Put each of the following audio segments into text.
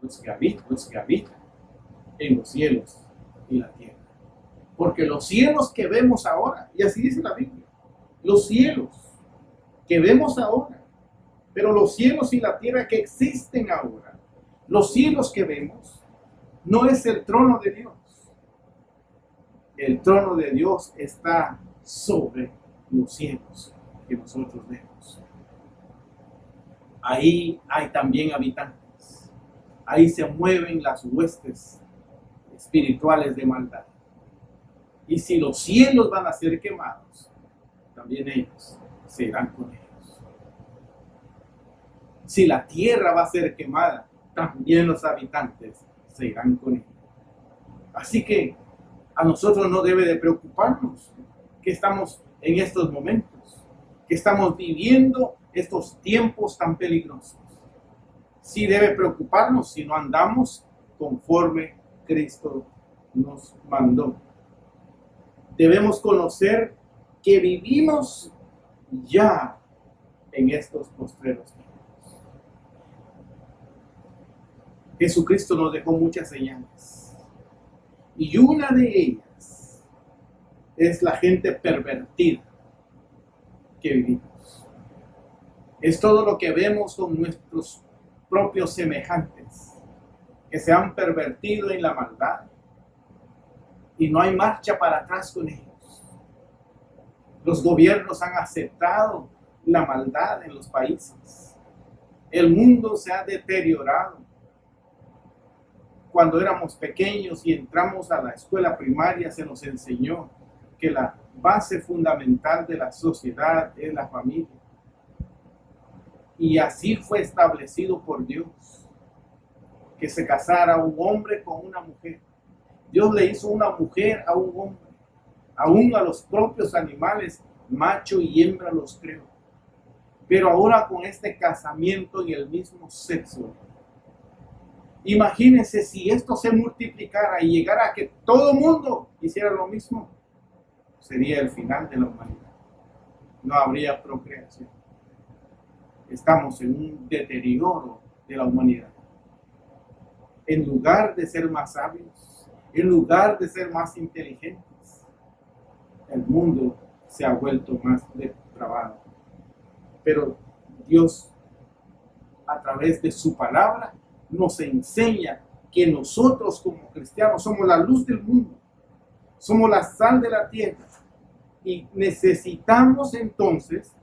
los que habitan en los cielos y la tierra. Porque los cielos que vemos ahora, y así dice la Biblia, los cielos que vemos ahora, pero los cielos y la tierra que existen ahora, los cielos que vemos, no es el trono de Dios. El trono de Dios está sobre los cielos que nosotros vemos. Ahí hay también habitantes. Ahí se mueven las huestes espirituales de maldad. Y si los cielos van a ser quemados, también ellos se irán con ellos. Si la tierra va a ser quemada, también los habitantes se irán con ellos. Así que a nosotros no debe de preocuparnos que estamos en estos momentos, que estamos viviendo estos tiempos tan peligrosos. Sí debe preocuparnos si no andamos conforme Cristo nos mandó. Debemos conocer que vivimos ya en estos postreros tiempos. Jesucristo nos dejó muchas señales. Y una de ellas es la gente pervertida que vivimos. Es todo lo que vemos con nuestros propios semejantes, que se han pervertido en la maldad y no hay marcha para atrás con ellos. Los gobiernos han aceptado la maldad en los países. El mundo se ha deteriorado. Cuando éramos pequeños y entramos a la escuela primaria, se nos enseñó que la base fundamental de la sociedad es la familia. Y así fue establecido por Dios, que se casara un hombre con una mujer. Dios le hizo una mujer a un hombre, aún a los propios animales, macho y hembra los creó. Pero ahora con este casamiento en el mismo sexo, imagínense si esto se multiplicara y llegara a que todo el mundo hiciera lo mismo, sería el final de la humanidad. No habría procreación. Estamos en un deterioro de la humanidad. En lugar de ser más sabios, en lugar de ser más inteligentes, el mundo se ha vuelto más depravado. Pero Dios, a través de su palabra, nos enseña que nosotros como cristianos somos la luz del mundo, somos la sal de la tierra y necesitamos entonces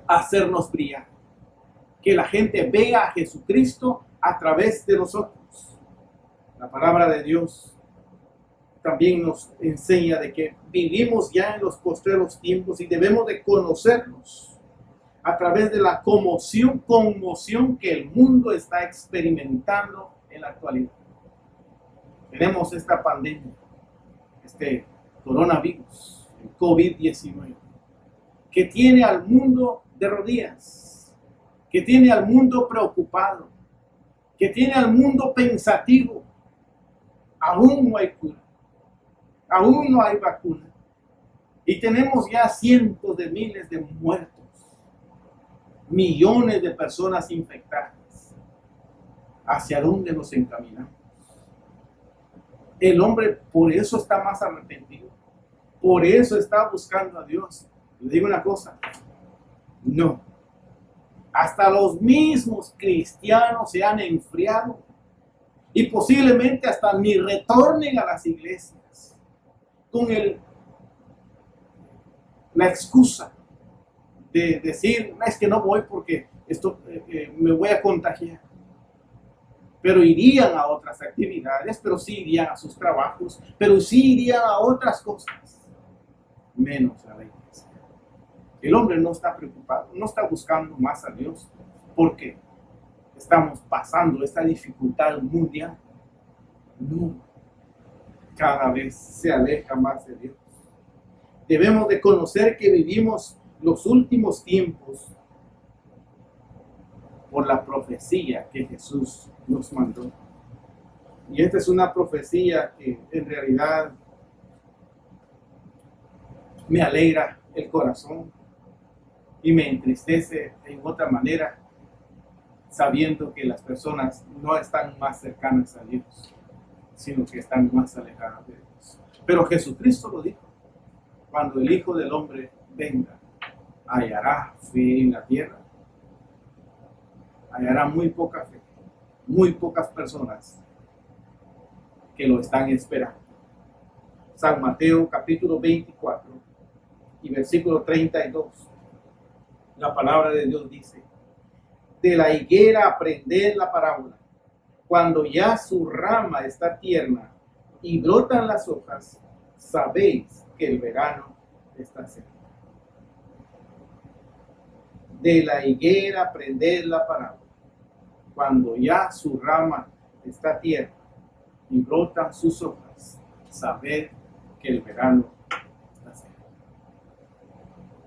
hacernos brillar, que la gente vea a Jesucristo a través de nosotros. La palabra de Dios también nos enseña de que vivimos ya en los postreros tiempos y debemos de conocernos a través de la conmoción que el mundo está experimentando en la actualidad. Tenemos esta pandemia, este coronavirus, el COVID-19, que tiene al mundo de rodillas, que tiene al mundo preocupado, que tiene al mundo pensativo. Aún no hay cura, aún no hay vacuna, y tenemos ya cientos de miles de muertos, millones de personas infectadas. ¿Hacia dónde nos encaminamos? El hombre por eso está más arrepentido, por eso está buscando a Dios. Le digo una cosa, no, hasta los mismos cristianos se han enfriado y posiblemente hasta ni retornen a las iglesias con la excusa de decir, es que no voy porque esto me voy a contagiar. Pero irían a otras actividades, pero sí irían a sus trabajos, pero sí irían a otras cosas, menos a la iglesia. El hombre no está preocupado, no está buscando más a Dios, porque estamos pasando esta dificultad mundial. No, cada vez se aleja más de Dios. Debemos de conocer que vivimos los últimos tiempos por la profecía que Jesús nos mandó. Y esta es una profecía que en realidad me alegra el corazón y me entristece en otra manera sabiendo que las personas no están más cercanas a Dios, sino que están más alejadas de Dios. Pero Jesucristo lo dijo: cuando el Hijo del Hombre venga, hallará fe en la tierra. Hallará muy poca fe, muy pocas personas que lo están esperando. San Mateo capítulo 24 y versículo 32. La palabra de Dios dice: de la higuera aprended la parábola. Cuando ya su rama está tierna y brotan las hojas, sabéis que el verano está cerca. De la higuera aprended la parábola. Cuando ya su rama está tierna y brotan sus hojas, sabed que el verano está cerca.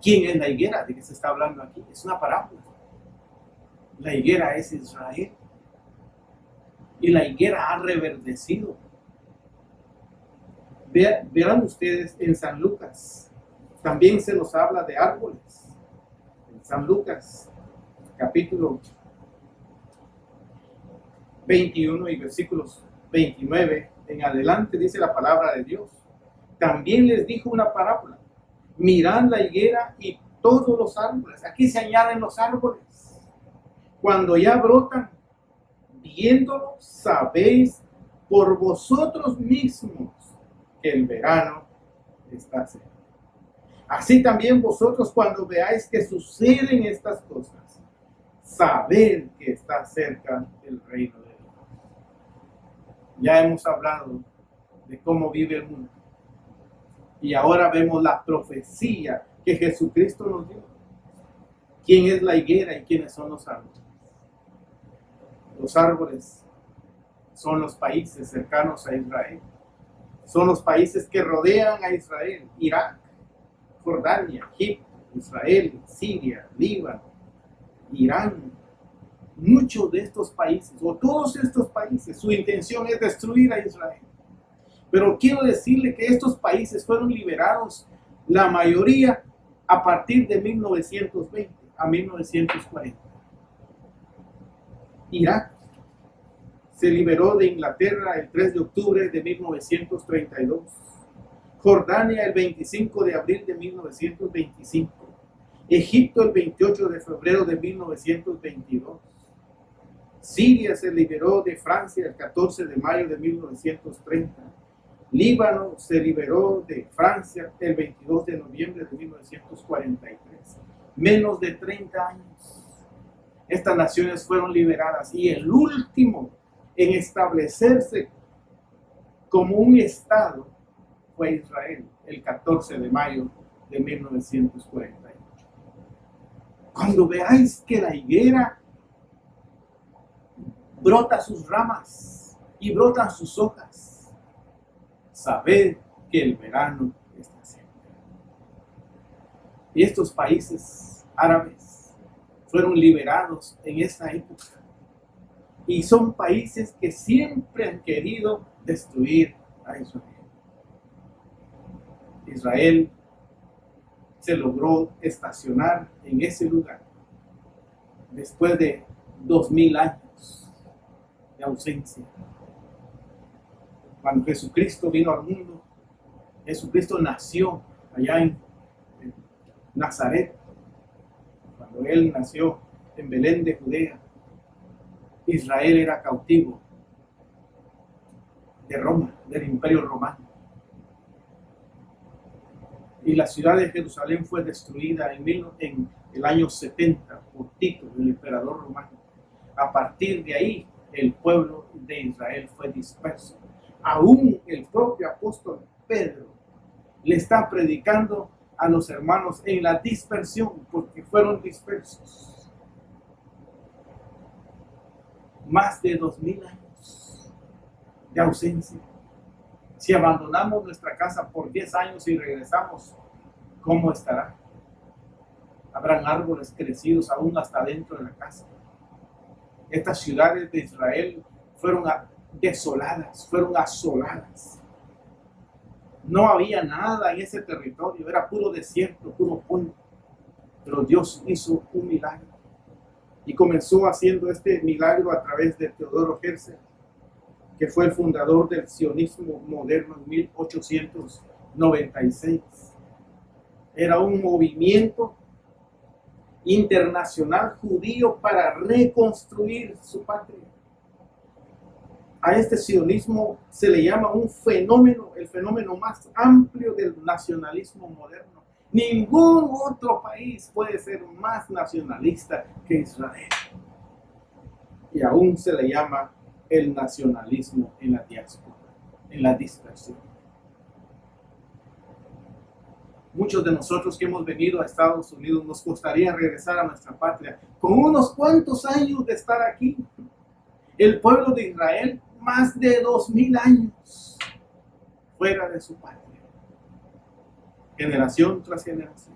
¿Quién es la higuera? ¿De qué se está hablando aquí? Es una parábola. La higuera es Israel. Y la higuera ha reverdecido. Verán ustedes en San Lucas, también se nos habla de árboles. En San Lucas, capítulo 21 y versículos 29 en adelante, dice la palabra de Dios: también les dijo una parábola. Mirad la higuera y todos los árboles. Aquí se añaden los árboles. Cuando ya brotan, viéndolo, sabéis por vosotros mismos que el verano está cerca. Así también vosotros, cuando veáis que suceden estas cosas, sabed que está cerca el reino de Dios. Ya hemos hablado de cómo vive el mundo. Y ahora vemos la profecía que Jesucristo nos dio. ¿Quién es la higuera y quiénes son los árboles? Los árboles son los países cercanos a Israel. Son los países que rodean a Israel: Irak, Jordania, Egipto, Israel, Siria, Líbano, Irán. Muchos de estos países, o todos estos países, su intención es destruir a Israel. Pero quiero decirle que estos países fueron liberados, la mayoría, a partir de 1920 a 1940. Irak se liberó de Inglaterra el 3 de octubre de 1932. Jordania el 25 de abril de 1925. Egipto el 28 de febrero de 1922. Siria se liberó de Francia el 14 de mayo de 1930. Líbano se liberó de Francia el 22 de noviembre de 1943. Menos de 30 años. Estas naciones fueron liberadas y el último en establecerse como un estado fue Israel el 14 de mayo de 1948. Cuando veáis que la higuera brota sus ramas y brotan sus hojas, sabed que el verano está cerca. Y estos países árabes fueron liberados en esta época. Y son países que siempre han querido destruir a Israel. Israel se logró estacionar en ese lugar después de 2000 años de ausencia. Cuando Jesucristo vino al mundo, Jesucristo nació allá en Nazaret. Cuando Él nació en Belén de Judea, Israel era cautivo de Roma, del Imperio Romano. Y la ciudad de Jerusalén fue destruida en el año 70 por Tito, el emperador romano. A partir de ahí, el pueblo de Israel fue disperso. Aún el propio apóstol Pedro le está predicando a los hermanos en la dispersión, porque fueron dispersos. Más de 2000 años de ausencia. Si abandonamos nuestra casa por 10 años y regresamos, ¿cómo estará? Habrán árboles crecidos aún hasta dentro de la casa. Estas ciudades de Israel fueron desoladas, fueron asoladas. No había nada en ese territorio, era puro desierto, puro polvo. Pero Dios hizo un milagro. Y comenzó haciendo este milagro a través de Teodoro Herzl, que fue el fundador del sionismo moderno en 1896. Era un movimiento internacional judío para reconstruir su patria. A este sionismo se le llama un fenómeno, el fenómeno más amplio del nacionalismo moderno. Ningún otro país puede ser más nacionalista que Israel. Y aún se le llama el nacionalismo en la diáspora, en la dispersión. Muchos de nosotros que hemos venido a Estados Unidos nos gustaría regresar a nuestra patria con unos cuantos años de estar aquí. El pueblo de Israel, más de 2000 años fuera de su patria, generación tras generación.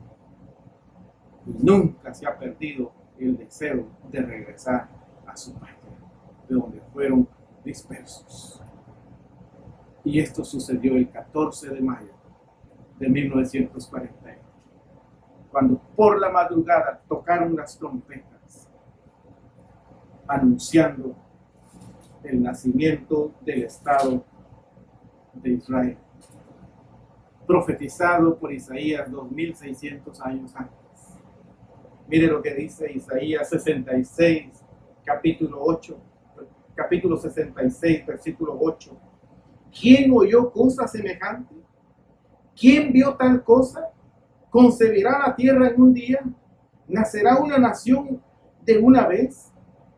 Y nunca se ha perdido el deseo de regresar a su patria, de donde fueron dispersos. Y esto sucedió el 14 de mayo de 1948, cuando por la madrugada tocaron las trompetas, anunciando el nacimiento del Estado de Israel, profetizado por Isaías 2600 años antes. Mire lo que dice Isaías 66, capítulo 66, versículo 8. ¿Quién oyó cosa semejante? ¿Quién vio tal cosa? ¿Concebirá la tierra en un día? ¿Nacerá una nación de una vez?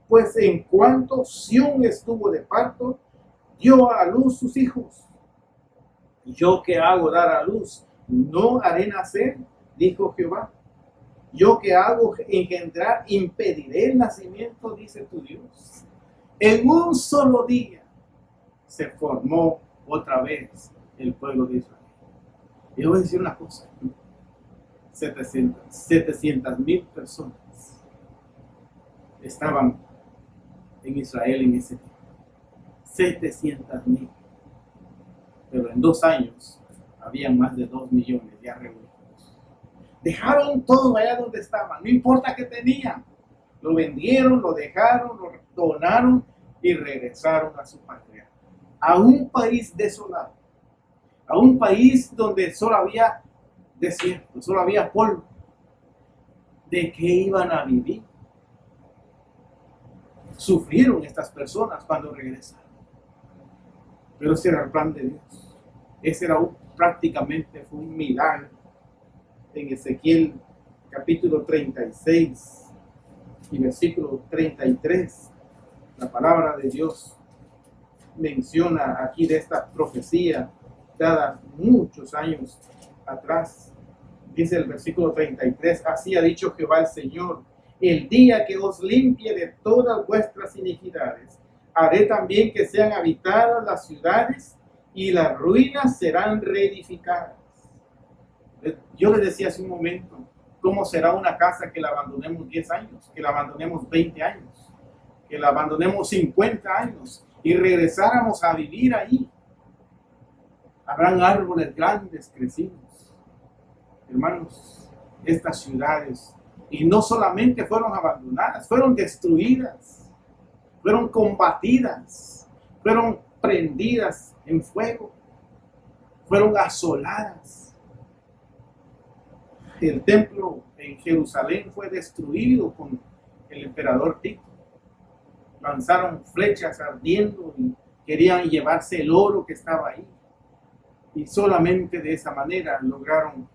Pues en cuanto Sión estuvo de parto, dio a luz sus hijos. Yo que hago dar a luz, no haré nacer, dijo Jehová. Yo que hago engendrar, impediré el nacimiento, dice tu Dios. En un solo día se formó otra vez el pueblo de Israel. Y les voy a decir una cosa, 700,000 personas estaban en Israel en ese tiempo. 700,000. Pero en 2 años habían más de 2 millones ya reunidos. Dejaron todo allá donde estaban, no importa qué tenían. Lo vendieron, lo dejaron, lo donaron y regresaron a su patria. A un país desolado, a un país donde solo había desierto, solo había polvo. ¿De qué iban a vivir? Sufrieron estas personas cuando regresaron. Pero ese era el plan de Dios. Ese era prácticamente fue un milagro. En Ezequiel capítulo 36 y versículo 33, la palabra de Dios menciona aquí de esta profecía dada muchos años atrás. Dice el versículo 33, así ha dicho Jehová el Señor, el día que os limpie de todas vuestras iniquidades, haré también que sean habitadas las ciudades y las ruinas serán reedificadas. Yo les decía hace un momento, ¿cómo será una casa que la abandonemos 10 años, que la abandonemos 20 años, que la abandonemos 50 años y regresáramos a vivir ahí? Habrán árboles grandes crecidos. Hermanos, estas ciudades, y no solamente fueron abandonadas, fueron destruidas, fueron combatidas, fueron prendidas en fuego, fueron asoladas. El templo en Jerusalén fue destruido con el emperador Tito. Lanzaron flechas ardiendo y querían llevarse el oro que estaba ahí. Y solamente de esa manera lograron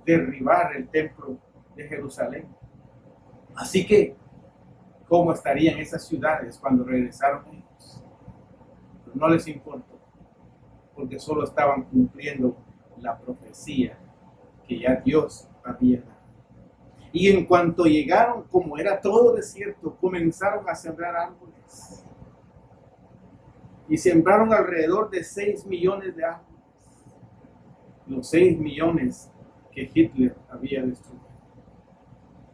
derribar el templo de Jerusalén. Así que, ¿cómo estarían esas ciudades cuando regresaron ellos? Pues no les importó, porque solo estaban cumpliendo la profecía que ya Dios había dado. Y en cuanto llegaron, como era todo desierto, comenzaron a sembrar árboles. Y sembraron alrededor de 6 millones de árboles. Los 6 millones que Hitler había destruido.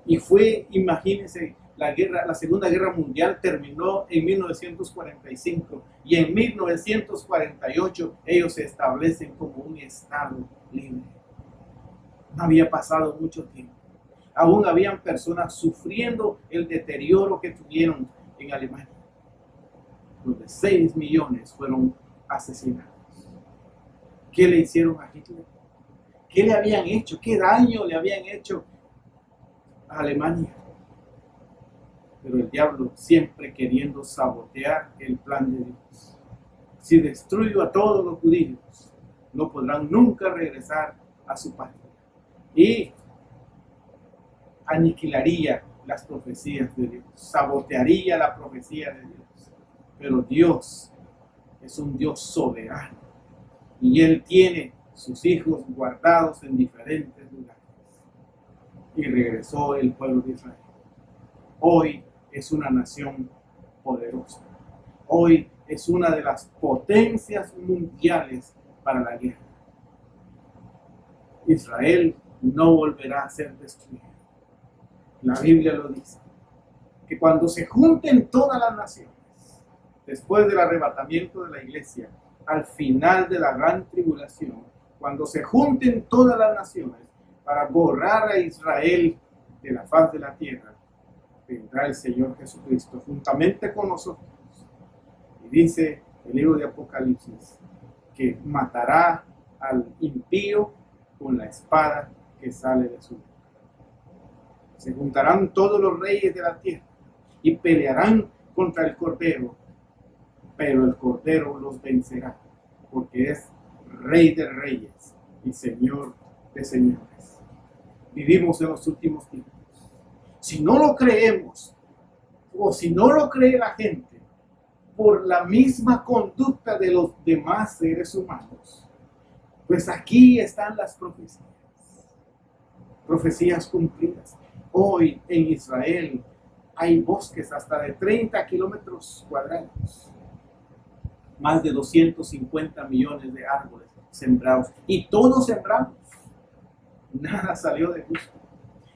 Y fue, imagínense, la Segunda Guerra Mundial terminó en 1945 y en 1948 ellos se establecen como un estado libre. No había pasado mucho tiempo. Aún habían personas sufriendo el deterioro que tuvieron en Alemania, donde 6 millones fueron asesinados. ¿Qué le hicieron a Hitler? ¿Qué le habían hecho? ¿Qué daño le habían hecho a Alemania? Pero el diablo siempre queriendo sabotear el plan de Dios. Si destruyo a todos los judíos, no podrán nunca regresar a su patria. Y aniquilaría las profecías de Dios, sabotearía la profecía de Dios. Pero Dios es un Dios soberano y Él tiene sus hijos guardados en diferentes lugares. Y regresó el pueblo de Israel. Hoy es una nación poderosa. Hoy es una de las potencias mundiales para la guerra. Israel no volverá a ser destruido. La Biblia lo dice, que cuando se junten todas las naciones, después del arrebatamiento de la iglesia, al final de la gran tribulación, cuando se junten todas las naciones para borrar a Israel de la faz de la tierra, vendrá el Señor Jesucristo juntamente con nosotros. Y dice el libro de Apocalipsis que matará al impío con la espada que sale de su boca. Se juntarán todos los reyes de la tierra y pelearán contra el Cordero, pero el Cordero los vencerá, porque es Rey de reyes y Señor de señores. Vivimos en los últimos tiempos. Si no lo creemos, o si no lo cree la gente, por la misma conducta de los demás seres humanos, pues aquí están las profecías cumplidas. Hoy en Israel hay bosques hasta de 30 kilómetros cuadrados, más de 250 millones de árboles sembrados, y todos sembramos. Nada salió de gusto.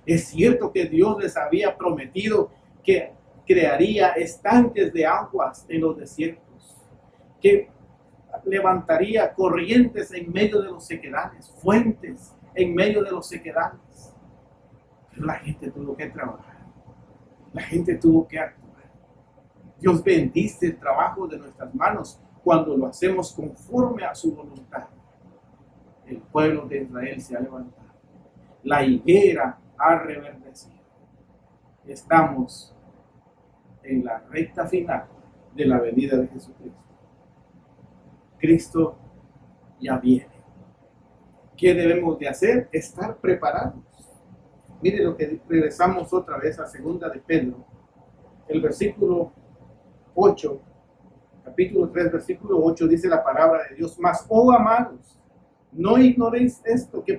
Es cierto que Dios les había prometido que crearía estanques de aguas en los desiertos, que levantaría corrientes en medio de los sequedales, fuentes en medio de los sequedales. Pero la gente tuvo que trabajar, la gente tuvo que actuar. Dios bendice el trabajo de nuestras manos cuando lo hacemos conforme a su voluntad. El pueblo de Israel se ha levantado, la higuera ha reverdecido. Estamos en la recta final de la venida de Jesucristo. Cristo ya viene. ¿Qué debemos de hacer? Estar preparados. Mire lo que regresamos otra vez a segunda de Pedro, el versículo 8, capítulo 3, versículo 8, dice la palabra de Dios: mas, oh amados, no ignoréis esto, que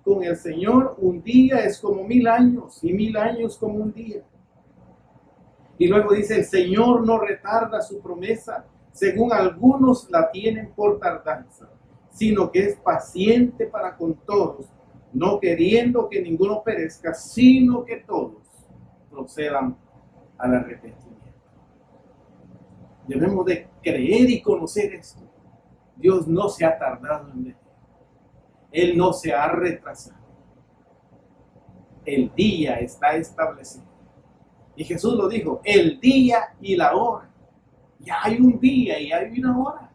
con el Señor un día es como 1000 años, y 1000 años como un día. Y luego dice: el Señor no retarda su promesa, según algunos la tienen por tardanza, sino que es paciente para con todos, no queriendo que ninguno perezca, sino que todos procedan al arrepentimiento. Debemos de creer y conocer esto. Dios no se ha tardado en venir. Él no se ha retrasado. El día está establecido. Y Jesús lo dijo: el día y la hora. Ya hay un día y hay una hora.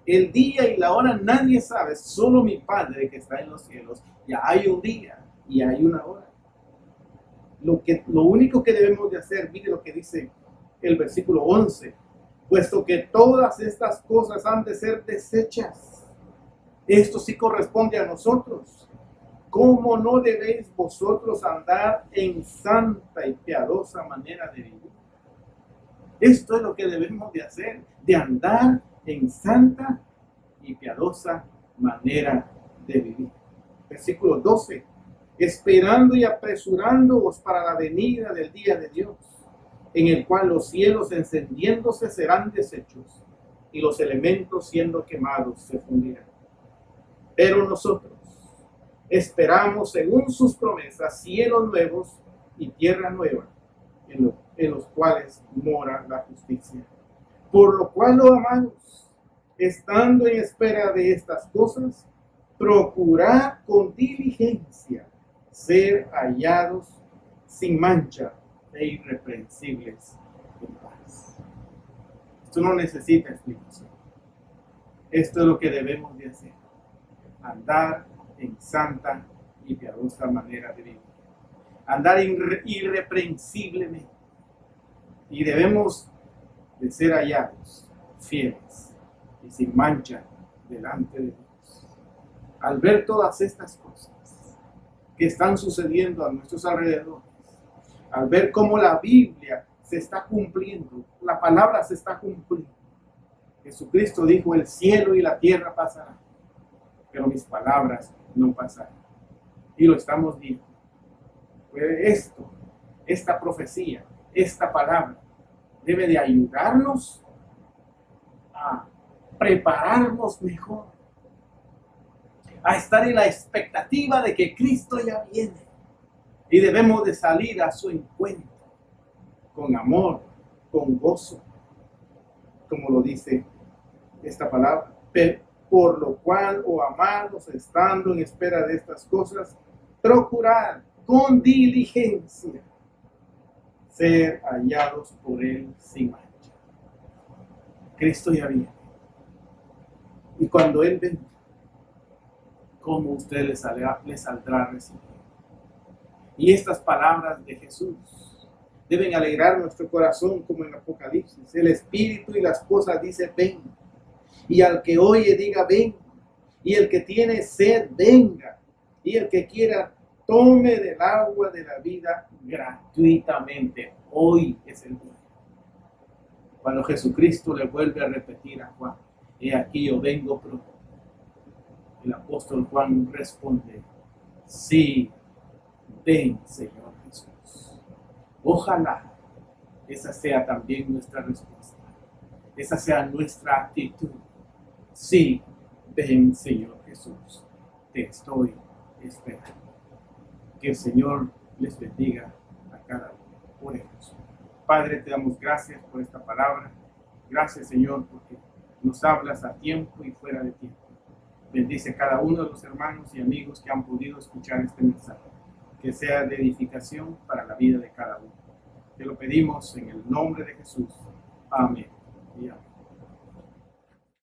El día y la hora nadie sabe, solo mi Padre que está en los cielos. Ya hay un día y hay una hora. Lo único que debemos de hacer, mire lo que dice el versículo 11: puesto que todas estas cosas han de ser desechas. Esto sí corresponde a nosotros. ¿Cómo no debéis vosotros andar en santa y piadosa manera de vivir? Esto es lo que debemos de hacer, de andar en santa y piadosa manera de vivir. Versículo 12: esperando y apresurándoos para la venida del día de Dios, en el cual los cielos encendiéndose serán deshechos, y los elementos siendo quemados se fundirán. Pero nosotros esperamos, según sus promesas, cielos nuevos y tierra nueva, en los cuales mora la justicia. Por lo cual, oh amados, estando en espera de estas cosas, procurad con diligencia ser hallados sin mancha e irreprensibles en paz. Esto no necesita explicación. Esto es lo que debemos de hacer. Andar en santa y piadosa manera de vivir. Andar irreprensiblemente. Y debemos de ser hallados fieles y sin mancha delante de Dios. Al ver todas estas cosas que están sucediendo a nuestros alrededores, al ver cómo la Biblia se está cumpliendo, la palabra se está cumpliendo. Jesucristo dijo, el cielo y la tierra pasarán, pero mis palabras no pasarán. Y lo estamos viendo. Pues esta profecía, esta palabra, debe de ayudarnos a prepararnos mejor, a estar en la expectativa de que Cristo ya viene. Y debemos de salir a su encuentro con amor, con gozo, como lo dice esta palabra. Por lo cual, oh amados, estando en espera de estas cosas, procurad con diligencia ser hallados por Él sin mancha. Cristo ya viene. Y cuando Él venga, ¿cómo usted le saldrá a recibir? Y estas palabras de Jesús deben alegrar nuestro corazón, como en Apocalipsis. El Espíritu y la esposa dice, ven. Y al que oye diga, ven. Y el que tiene sed, venga. Y el que quiera, tome del agua de la vida gratuitamente. Hoy es el día. Cuando Jesucristo le vuelve a repetir a Juan, he aquí yo vengo pronto. El apóstol Juan responde, sí, ven, Señor Jesús. Ojalá esa sea también nuestra respuesta. Esa sea nuestra actitud. Sí, ven, Señor Jesús. Te estoy esperando. Que el Señor les bendiga a cada uno. Oremos. Padre, te damos gracias por esta palabra. Gracias, Señor, porque nos hablas a tiempo y fuera de tiempo. Bendice a cada uno de los hermanos y amigos que han podido escuchar este mensaje. Que sea de edificación para la vida de cada uno. Te lo pedimos en el nombre de Jesús. Amén y amén.